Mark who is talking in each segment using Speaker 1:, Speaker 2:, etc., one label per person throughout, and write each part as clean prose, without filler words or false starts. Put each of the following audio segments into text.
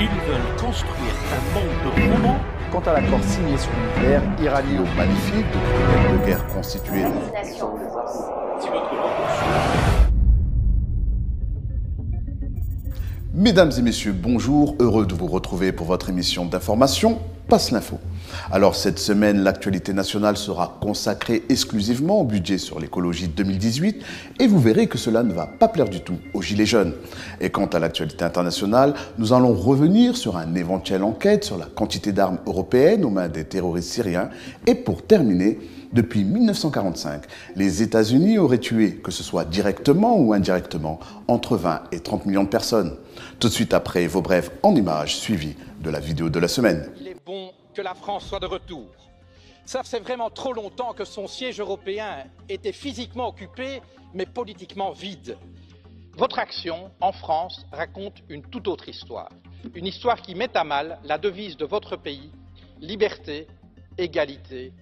Speaker 1: Ils veulent construire un monde de robots.
Speaker 2: Quant à l'accord signé sur le nucléaire irano-magnifique, de criminels de guerre constitués.
Speaker 1: Si votre
Speaker 2: Mesdames et messieurs, bonjour, heureux de vous retrouver pour votre émission d'information Passe l'info. Alors cette semaine, l'actualité nationale sera consacrée exclusivement au budget sur l'écologie 2018 et vous verrez que cela ne va pas plaire du tout aux Gilets jaunes. Et quant à l'actualité internationale, nous allons revenir sur une éventuelle enquête sur la quantité d'armes européennes aux mains des terroristes syriens et pour terminer, depuis 1945, les États-Unis auraient tué, que ce soit directement ou indirectement, entre 20 et 30 millions de personnes. Tout de suite après vos brèves en images suivies de la vidéo de la semaine.
Speaker 3: Il est bon que la France soit de retour. Ça fait vraiment trop longtemps que son siège européen était physiquement occupé, mais politiquement vide. Votre action en France raconte une toute autre histoire. Une histoire qui met à mal la devise de votre pays, liberté, égalité,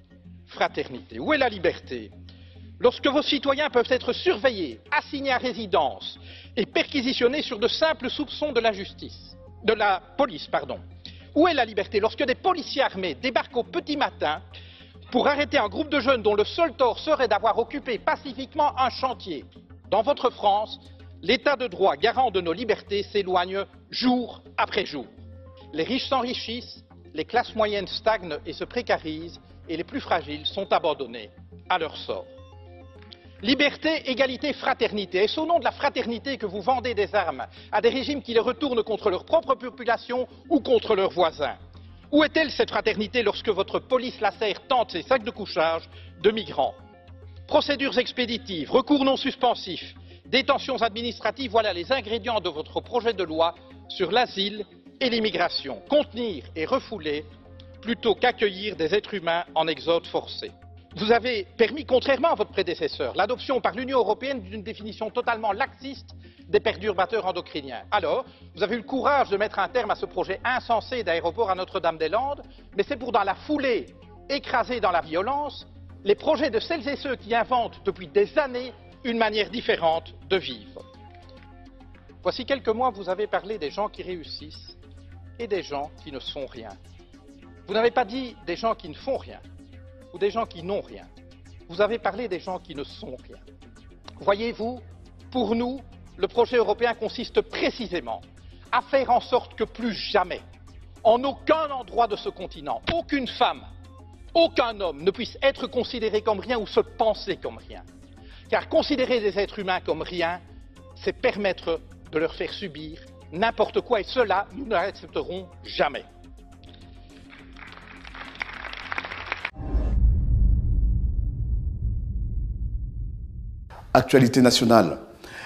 Speaker 3: fraternité. Où est la liberté? Lorsque vos citoyens peuvent être surveillés, assignés à résidence et perquisitionnés sur de simples soupçons de la police. Où est la liberté lorsque des policiers armés débarquent au petit matin pour arrêter un groupe de jeunes dont le seul tort serait d'avoir occupé pacifiquement un chantier? Dans votre France, l'état de droit garant de nos libertés s'éloigne jour après jour. Les riches s'enrichissent, les classes moyennes stagnent et se précarisent, et les plus fragiles sont abandonnés à leur sort. Liberté, égalité, fraternité. Est-ce au nom de la fraternité que vous vendez des armes à des régimes qui les retournent contre leur propre population ou contre leurs voisins? Où est-elle cette fraternité lorsque votre police lacère tente ses sacs de couchage de migrants? Procédures expéditives, recours non suspensifs, détentions administratives, voilà les ingrédients de votre projet de loi sur l'asile et l'immigration. Contenir et refouler plutôt qu'accueillir des êtres humains en exode forcé. Vous avez permis, contrairement à votre prédécesseur, l'adoption par l'Union européenne d'une définition totalement laxiste des perturbateurs endocriniens. Alors, vous avez eu le courage de mettre un terme à ce projet insensé d'aéroport à Notre-Dame-des-Landes, mais c'est pour dans la foulée, écraser dans la violence, les projets de celles et ceux qui inventent depuis des années une manière différente de vivre. Voici quelques mois, vous avez parlé des gens qui réussissent et des gens qui ne sont rien. Vous n'avez pas dit des gens qui ne font rien ou des gens qui n'ont rien. Vous avez parlé des gens qui ne sont rien. Voyez-vous, pour nous, le projet européen consiste précisément à faire en sorte que plus jamais, en aucun endroit de ce continent, aucune femme, aucun homme ne puisse être considéré comme rien ou se penser comme rien. Car considérer des êtres humains comme rien, c'est permettre de leur faire subir n'importe quoi et cela, nous ne l'accepterons jamais.
Speaker 2: Actualité nationale.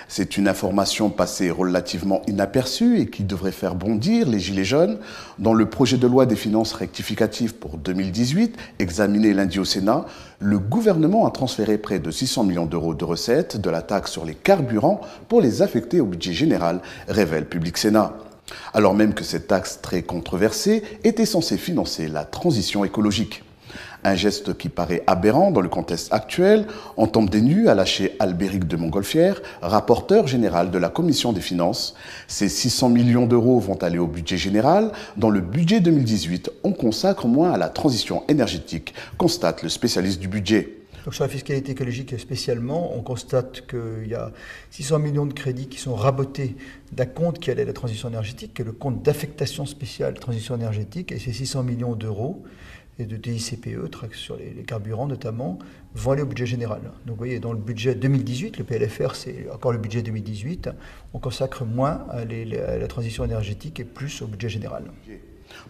Speaker 2: C'est une information passée relativement inaperçue et qui devrait faire bondir les Gilets jaunes. Dans le projet de loi des finances rectificatives pour 2018, examiné lundi au Sénat, le gouvernement a transféré près de 600 millions d'euros de recettes de la taxe sur les carburants pour les affecter au budget général, révèle Public Sénat. Alors même que cette taxe très controversée était censée financer la transition écologique. Un geste qui paraît aberrant dans le contexte actuel, en tombe des nues a lâché Albéric de Montgolfière, rapporteur général de la Commission des finances. Ces 600 millions d'euros vont aller au budget général. Dans le budget 2018, on consacre moins à la transition énergétique, constate le spécialiste du budget.
Speaker 4: Donc sur la fiscalité écologique spécialement, on constate qu'il y a 600 millions de crédits qui sont rabotés d'un compte qui allait à la transition énergétique, qui est le compte d'affectation spéciale transition énergétique, et ces 600 millions d'euros et de TICPE, sur les carburants notamment, vont aller au budget général. Donc vous voyez, dans le budget 2018, le PLFR, c'est encore le budget 2018, on consacre moins à la transition énergétique et plus au budget général.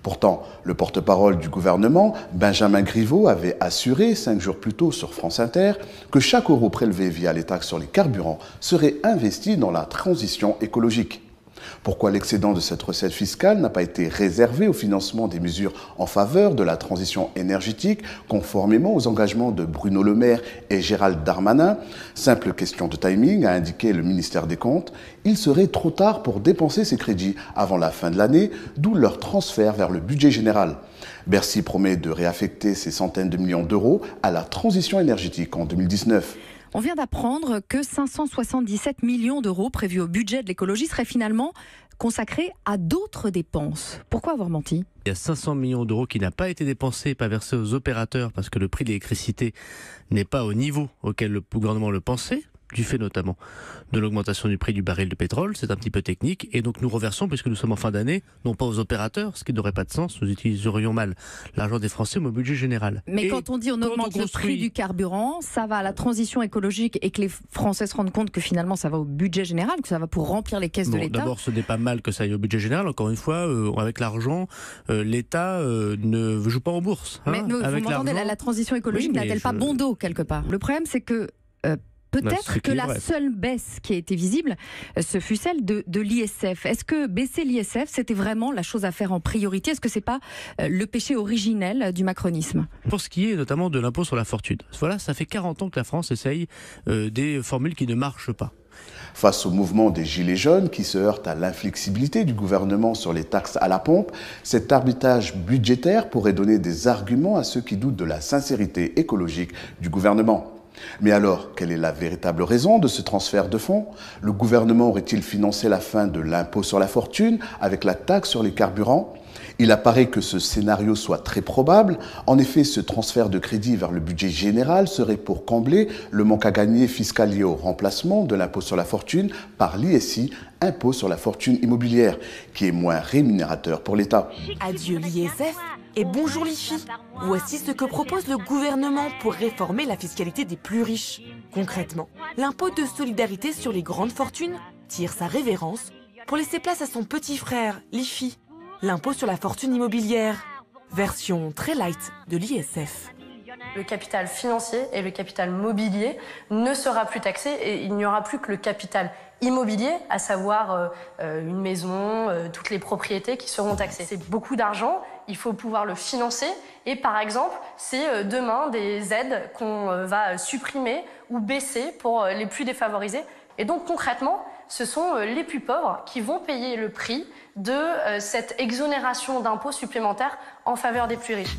Speaker 2: Pourtant, le porte-parole du gouvernement, Benjamin Griveaux, avait assuré 5 jours plus tôt sur France Inter que chaque euro prélevé via les taxes sur les carburants serait investi dans la transition écologique. Pourquoi l'excédent de cette recette fiscale n'a pas été réservé au financement des mesures en faveur de la transition énergétique, conformément aux engagements de Bruno Le Maire et Gérald Darmanin? Simple question de timing, a indiqué le ministère des Comptes. Il serait trop tard pour dépenser ces crédits avant la fin de l'année, d'où leur transfert vers le budget général. Bercy promet de réaffecter ces centaines de millions d'euros à la transition énergétique en 2019.
Speaker 5: On vient d'apprendre que 577 millions d'euros prévus au budget de l'écologie seraient finalement consacrés à d'autres dépenses. Pourquoi avoir menti ?
Speaker 6: Il y a 500 millions d'euros qui n'ont pas été dépensés, pas versés aux opérateurs parce que le prix de l'électricité n'est pas au niveau auquel le gouvernement le pensait, du fait notamment de l'augmentation du prix du baril de pétrole. C'est un petit peu technique et donc nous reversons, puisque nous sommes en fin d'année, non pas aux opérateurs, ce qui n'aurait pas de sens, nous utiliserions mal l'argent des Français mais au budget général.
Speaker 5: Mais quand on dit on augmente le prix du carburant, ça va à la transition écologique et que les Français se rendent compte que finalement ça va au budget général, que ça va pour remplir les caisses de l'État.
Speaker 6: D'abord, ce n'est pas mal que ça aille au budget général. Encore une fois, avec l'argent, l'État ne joue pas en bourse.
Speaker 5: Mais vous m'entendez, la transition écologique n'a-t-elle pas bon dos quelque part ? Le problème, c'est que peut-être que la seule baisse qui a été visible, ce fut celle de l'ISF. Est-ce que baisser l'ISF, c'était vraiment la chose à faire en priorité ? Est-ce que c'est pas le péché originel du macronisme ?
Speaker 6: Pour ce qui est notamment de l'impôt sur la fortune. Voilà, ça fait 40 ans que la France essaye des formules qui ne marchent pas.
Speaker 2: Face au mouvement des Gilets jaunes qui se heurte à l'inflexibilité du gouvernement sur les taxes à la pompe, cet arbitrage budgétaire pourrait donner des arguments à ceux qui doutent de la sincérité écologique du gouvernement. Mais alors, quelle est la véritable raison de ce transfert de fonds ? Le gouvernement aurait-il financé la fin de l'impôt sur la fortune avec la taxe sur les carburants ? Il apparaît que ce scénario soit très probable. En effet, ce transfert de crédit vers le budget général serait pour combler le manque à gagner fiscal lié au remplacement de l'impôt sur la fortune par l'ISI, impôt sur la fortune immobilière, qui est moins rémunérateur pour l'État.
Speaker 7: Adieu l'ISF et bonjour l'IFI. Voici ce que propose le gouvernement pour réformer la fiscalité des plus riches. Concrètement, l'impôt de solidarité sur les grandes fortunes tire sa révérence pour laisser place à son petit frère, l'IFI, l'impôt sur la fortune immobilière, version très light de l'ISF.
Speaker 8: Le capital financier et le capital mobilier ne sera plus taxé et il n'y aura plus que le capital immobilier, à savoir une maison, toutes les propriétés qui seront taxées. C'est beaucoup d'argent, il faut pouvoir le financer et par exemple, c'est demain des aides qu'on va supprimer ou baisser pour les plus défavorisés. Et donc concrètement, ce sont les plus pauvres qui vont payer le prix de cette exonération d'impôts supplémentaires en faveur des plus riches.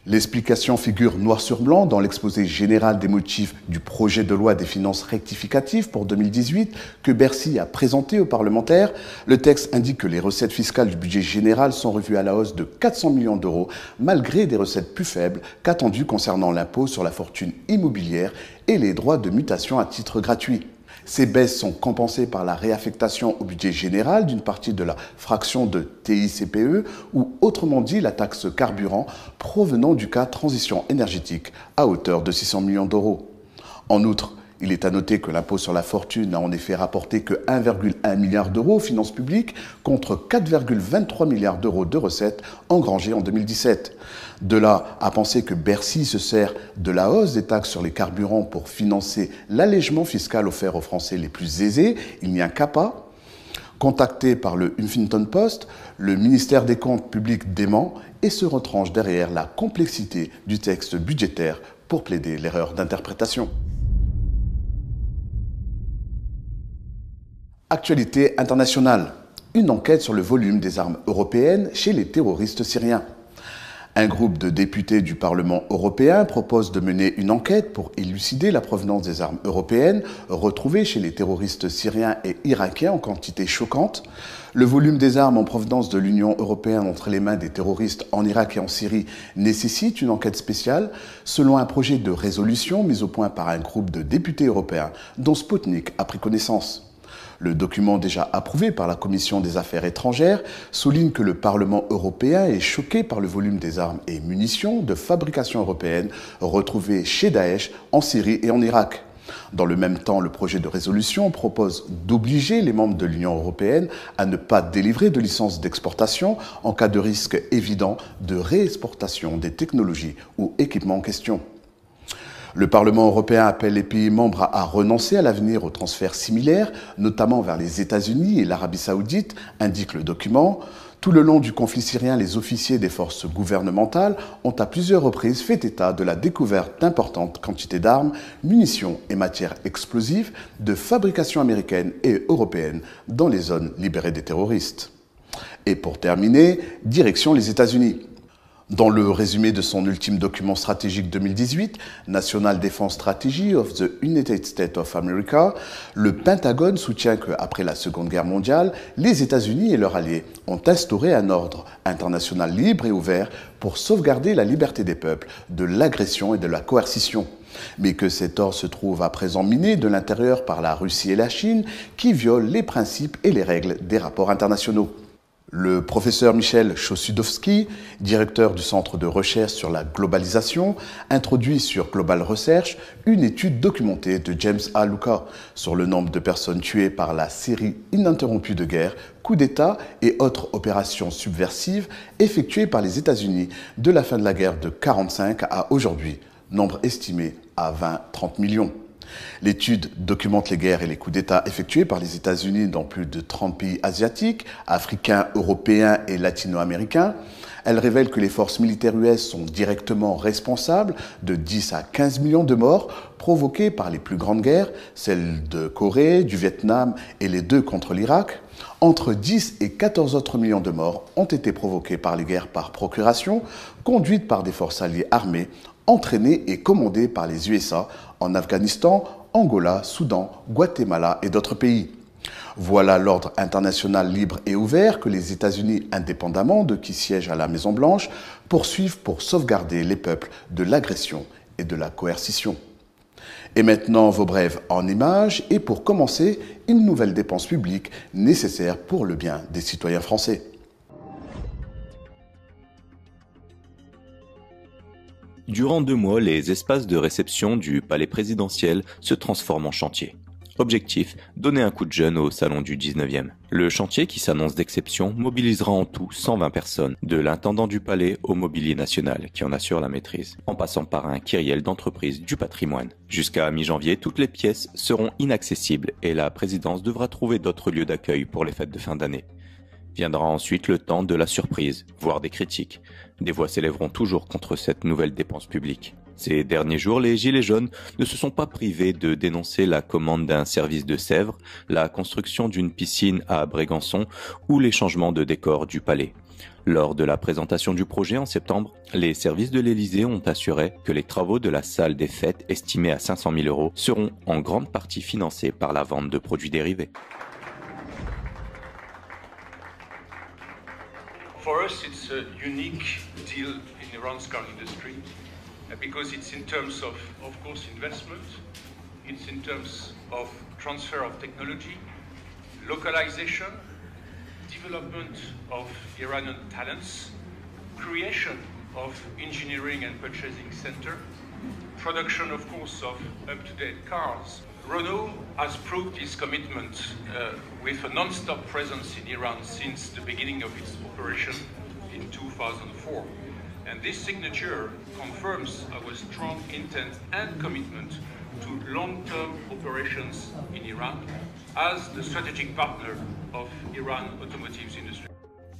Speaker 2: L'explication figure noir sur blanc dans l'exposé général des motifs du projet de loi des finances rectificatives pour 2018 que Bercy a présenté aux parlementaires. Le texte indique que les recettes fiscales du budget général sont revues à la hausse de 400 millions d'euros, malgré des recettes plus faibles qu'attendues concernant l'impôt sur la fortune immobilière et les droits de mutation à titre gratuit. Ces baisses sont compensées par la réaffectation au budget général d'une partie de la fraction de TICPE ou autrement dit la taxe carburant provenant du cas transition énergétique à hauteur de 600 millions d'euros. En outre, il est à noter que l'impôt sur la fortune n'a en effet rapporté que 1,1 milliard d'euros aux finances publiques contre 4,23 milliards d'euros de recettes engrangées en 2017. De là à penser que Bercy se sert de la hausse des taxes sur les carburants pour financer l'allègement fiscal offert aux Français les plus aisés, il n'y a qu'à pas. Contacté par le Huffington Post, le ministère des Comptes publics dément et se retranche derrière la complexité du texte budgétaire pour plaider l'erreur d'interprétation. Actualité internationale. Une enquête sur le volume des armes européennes chez les terroristes syriens. Un groupe de députés du Parlement européen propose de mener une enquête pour élucider la provenance des armes européennes retrouvées chez les terroristes syriens et irakiens en quantité choquante. Le volume des armes en provenance de l'Union européenne entre les mains des terroristes en Irak et en Syrie nécessite une enquête spéciale selon un projet de résolution mis au point par un groupe de députés européens dont Sputnik a pris connaissance. Le document déjà approuvé par la Commission des Affaires étrangères souligne que le Parlement européen est choqué par le volume des armes et munitions de fabrication européenne retrouvées chez Daesh en Syrie et en Irak. Dans le même temps, le projet de résolution propose d'obliger les membres de l'Union européenne à ne pas délivrer de licence d'exportation en cas de risque évident de réexportation des technologies ou équipements en question. Le Parlement européen appelle les pays membres à renoncer à l'avenir aux transferts similaires, notamment vers les États-Unis et l'Arabie saoudite, indique le document. Tout le long du conflit syrien, les officiers des forces gouvernementales ont à plusieurs reprises fait état de la découverte d'importantes quantités d'armes, munitions et matières explosives de fabrication américaine et européenne dans les zones libérées des terroristes. Et pour terminer, direction les États-Unis. Dans le résumé de son ultime document stratégique 2018, National Defense Strategy of the United States of America, le Pentagone soutient qu'après la Seconde Guerre mondiale, les États-Unis et leurs alliés ont instauré un ordre international libre et ouvert pour sauvegarder la liberté des peuples de l'agression et de la coercition. Mais que cet ordre se trouve à présent miné de l'intérieur par la Russie et la Chine qui violent les principes et les règles des rapports internationaux. Le professeur Michel Chossudovsky, directeur du Centre de recherche sur la globalisation, introduit sur Global Research une étude documentée de James A. Luca sur le nombre de personnes tuées par la série ininterrompue de guerres, coups d'État et autres opérations subversives effectuées par les États-Unis de la fin de la guerre de 1945 à aujourd'hui, nombre estimé à 20-30 millions. L'étude documente les guerres et les coups d'État effectués par les États-Unis dans plus de 30 pays asiatiques, africains, européens et latino-américains. Elle révèle que les forces militaires US sont directement responsables de 10 à 15 millions de morts provoquées par les plus grandes guerres, celles de Corée, du Vietnam et les deux contre l'Irak. Entre 10 et 14 autres millions de morts ont été provoquées par les guerres par procuration, conduites par des forces alliées armées, entraînées et commandées par les USA en Afghanistan, Angola, Soudan, Guatemala et d'autres pays. Voilà l'ordre international libre et ouvert que les États-Unis, indépendamment de qui siège à la Maison-Blanche, poursuivent pour sauvegarder les peuples de l'agression et de la coercition. Et maintenant, vos brèves en images et pour commencer, une nouvelle dépense publique nécessaire pour le bien des citoyens français.
Speaker 9: Durant 2 mois, les espaces de réception du palais présidentiel se transforment en chantier. Objectif, donner un coup de jeune au salon du 19e. Le chantier, qui s'annonce d'exception, mobilisera en tout 120 personnes, de l'intendant du palais au mobilier national, qui en assure la maîtrise, en passant par un kyrielle d'entreprise du patrimoine. Jusqu'à mi-janvier, toutes les pièces seront inaccessibles et la présidence devra trouver d'autres lieux d'accueil pour les fêtes de fin d'année. Viendra ensuite le temps de la surprise, voire des critiques. Des voix s'élèveront toujours contre cette nouvelle dépense publique. Ces derniers jours, les Gilets jaunes ne se sont pas privés de dénoncer la commande d'un service de Sèvres, la construction d'une piscine à Brégançon ou les changements de décor du palais. Lors de la présentation du projet en septembre, les services de l'Élysée ont assuré que les travaux de la salle des fêtes, estimés à 500 000 € seront en grande partie financés par la vente de produits dérivés.
Speaker 10: For us, it's a unique deal in Iran's car industry because it's in terms of course, investment, it's in terms of transfer of technology, localization, development of Iranian talents, creation of engineering and purchasing center, production, of course, of up-to-date cars. Renault has proved its commitment with a non-stop presence in Iran since the beginning of its operation in 2004. And this signature confirms our strong intent and commitment to long-term operations in Iran as the strategic partner of Iran automotive industry.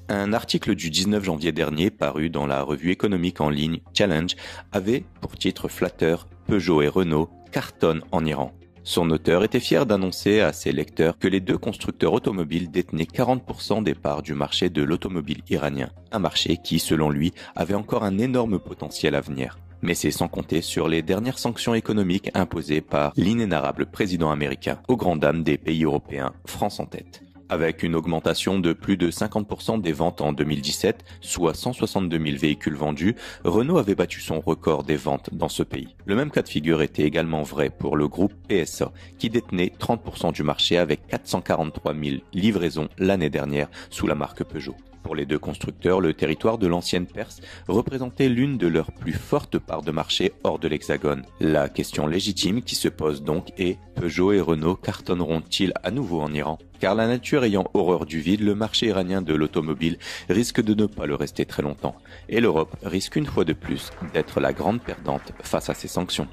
Speaker 9: Un article du 19 janvier dernier paru dans la revue économique en ligne Challenge avait pour titre flatteur « Peugeot et Renault cartonnent en Iran ». Son auteur était fier d'annoncer à ses lecteurs que les deux constructeurs automobiles détenaient 40% des parts du marché de l'automobile iranien, un marché qui, selon lui, avait encore un énorme potentiel à venir. Mais c'est sans compter sur les dernières sanctions économiques imposées par l'inénarrable président américain, aux grandes dames des pays européens, France en tête. Avec une augmentation de plus de 50% des ventes en 2017, soit 162 000 véhicules vendus, Renault avait battu son record des ventes dans ce pays. Le même cas de figure était également vrai pour le groupe PSA, qui détenait 30% du marché avec 443 000 livraisons l'année dernière sous la marque Peugeot. Pour les deux constructeurs, le territoire de l'ancienne Perse représentait l'une de leurs plus fortes parts de marché hors de l'Hexagone. La question légitime qui se pose donc est, Peugeot et Renault cartonneront-ils à nouveau en Iran ? Car la nature ayant horreur du vide, le marché iranien de l'automobile risque de ne pas le rester très longtemps. Et l'Europe risque une fois de plus d'être la grande perdante face à ces sanctions.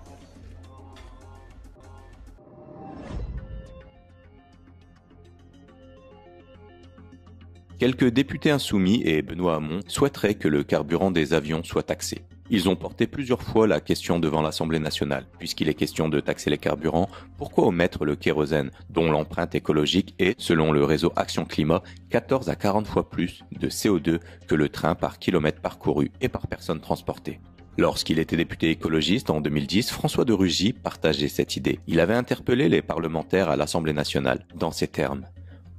Speaker 9: Quelques députés insoumis et Benoît Hamon souhaiteraient que le carburant des avions soit taxé. Ils ont porté plusieurs fois la question devant l'Assemblée nationale. Puisqu'il est question de taxer les carburants, pourquoi omettre le kérosène, dont l'empreinte écologique est, selon le réseau Action Climat, 14 à 40 fois plus de CO2 que le train par kilomètre parcouru et par personne transportée. Lorsqu'il était député écologiste en 2010, François de Rugy partageait cette idée. Il avait interpellé les parlementaires à l'Assemblée nationale dans ces termes.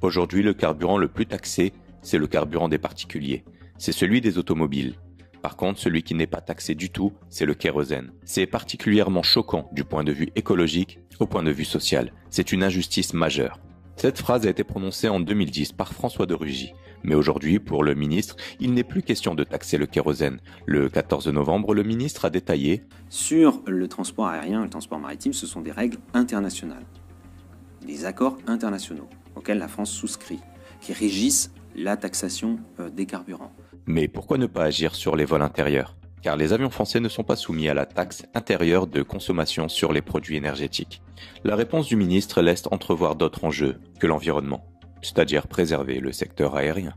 Speaker 9: Aujourd'hui, le carburant le plus taxé, c'est le carburant des particuliers. C'est celui des automobiles. Par contre, celui qui n'est pas taxé du tout, c'est le kérosène. C'est particulièrement choquant du point de vue écologique au point de vue social. C'est une injustice majeure. Cette phrase a été prononcée en 2010 par François de Rugy. Mais aujourd'hui, pour le ministre, il n'est plus question de taxer le kérosène. Le 14 novembre, le ministre a détaillé «
Speaker 11: Sur le transport aérien et le transport maritime, ce sont des règles internationales, des accords internationaux auxquels la France souscrit, qui régissent la taxation des carburants. »
Speaker 9: Mais pourquoi ne pas agir sur les vols intérieurs? Car les avions français ne sont pas soumis à la taxe intérieure de consommation sur les produits énergétiques. La réponse du ministre laisse entrevoir d'autres enjeux que l'environnement, c'est-à-dire préserver le secteur aérien.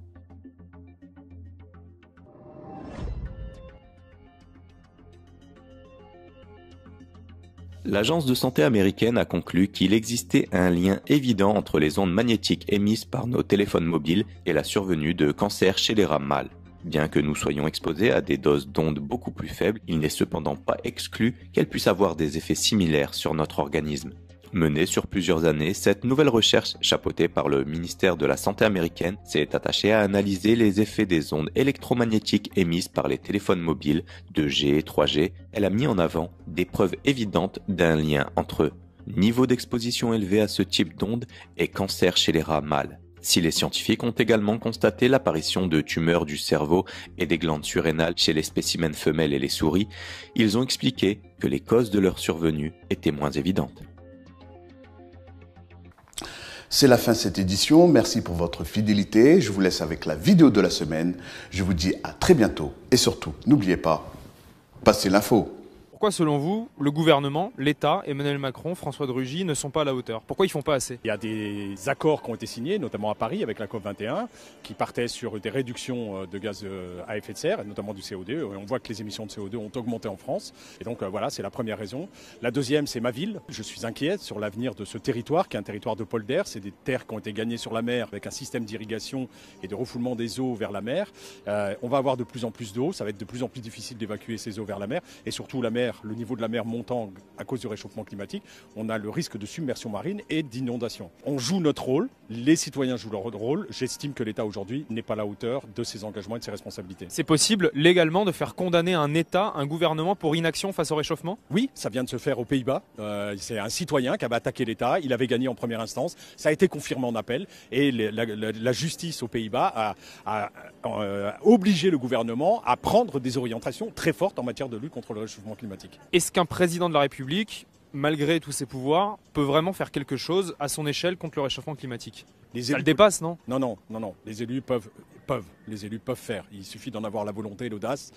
Speaker 9: L'Agence de santé américaine a conclu qu'il existait un lien évident entre les ondes magnétiques émises par nos téléphones mobiles et la survenue de cancers chez les rats mâles. Bien que nous soyons exposés à des doses d'ondes beaucoup plus faibles, il n'est cependant pas exclu qu'elles puissent avoir des effets similaires sur notre organisme. Menée sur plusieurs années, cette nouvelle recherche, chapeautée par le ministère de la Santé américaine, s'est attachée à analyser les effets des ondes électromagnétiques émises par les téléphones mobiles 2G et 3G. Elle a mis en avant des preuves évidentes d'un lien entre niveau d'exposition élevé à ce type d'ondes et cancer chez les rats mâles. Si les scientifiques ont également constaté l'apparition de tumeurs du cerveau et des glandes surrénales chez les spécimens femelles et les souris, ils ont expliqué que les causes de leur survenue étaient moins évidentes.
Speaker 2: C'est la fin de cette édition. Merci pour votre fidélité. Je vous laisse avec la vidéo de la semaine. Je vous dis à très bientôt. Et surtout, n'oubliez pas, passez l'info.
Speaker 12: Pourquoi, selon vous, le gouvernement, l'État, Emmanuel Macron, François de Rugy ne sont pas à la hauteur? Pourquoi ils ne font pas assez?
Speaker 13: Il y a des accords qui ont été signés, notamment à Paris avec la COP21, qui partaient sur des réductions de gaz à effet de serre, notamment du CO2. Et on voit que les émissions de CO2 ont augmenté en France. Et donc voilà, c'est la première raison. La deuxième, c'est ma ville. Je suis inquiet sur l'avenir de ce territoire, qui est un territoire de polder. C'est des terres qui ont été gagnées sur la mer avec un système d'irrigation et de refoulement des eaux vers la mer. On va avoir de plus en plus d'eau. Ça va être de plus en plus difficile d'évacuer ces eaux vers la mer. Et surtout, le niveau de la mer montant à cause du réchauffement climatique, on a le risque de submersion marine et d'inondation. On joue notre rôle, les citoyens jouent leur rôle. J'estime que l'État aujourd'hui n'est pas à la hauteur de ses engagements et de ses responsabilités.
Speaker 12: C'est possible légalement de faire condamner un État, un gouvernement pour inaction face au réchauffement?
Speaker 13: Oui, ça vient de se faire aux Pays-Bas. C'est un citoyen qui avait attaqué l'État, il avait gagné en première instance, ça a été confirmé en appel et la justice aux Pays-Bas a obligé le gouvernement à prendre des orientations très fortes en matière de lutte contre le réchauffement climatique.
Speaker 12: Est-ce qu'un président de la République, malgré tous ses pouvoirs, peut vraiment faire quelque chose à son échelle contre le réchauffement climatique? Ça le dépasse, non?
Speaker 13: Non. Les élus peuvent faire. Il suffit d'en avoir la volonté et l'audace.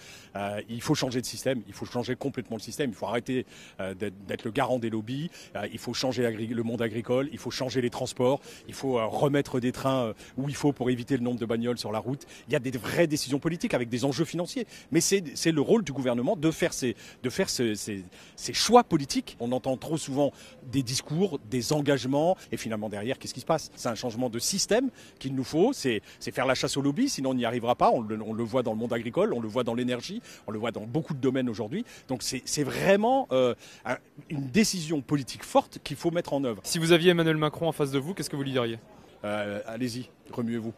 Speaker 13: Il faut changer de système. Il faut changer complètement le système. Il faut arrêter d'être le garant des lobbies. Il faut changer le monde agricole. Il faut changer les transports. Il faut remettre des trains où il faut pour éviter le nombre de bagnoles sur la route. Il y a des vraies décisions politiques avec des enjeux financiers. Mais c'est le rôle du gouvernement de faire ces choix politiques. On entend trop souvent des discours, des engagements. Et finalement, derrière, qu'est-ce qui se passe? C'est un changement de système qu'il nous faut. C'est faire la chasse aux lobbies. Sinon on n'y arrivera pas, on le voit dans le monde agricole, on le voit dans l'énergie, on le voit dans beaucoup de domaines aujourd'hui. Donc c'est vraiment une décision politique forte qu'il faut mettre en œuvre.
Speaker 12: Si vous aviez Emmanuel Macron en face de vous, qu'est-ce que vous lui diriez?
Speaker 13: Allez-y, remuez-vous.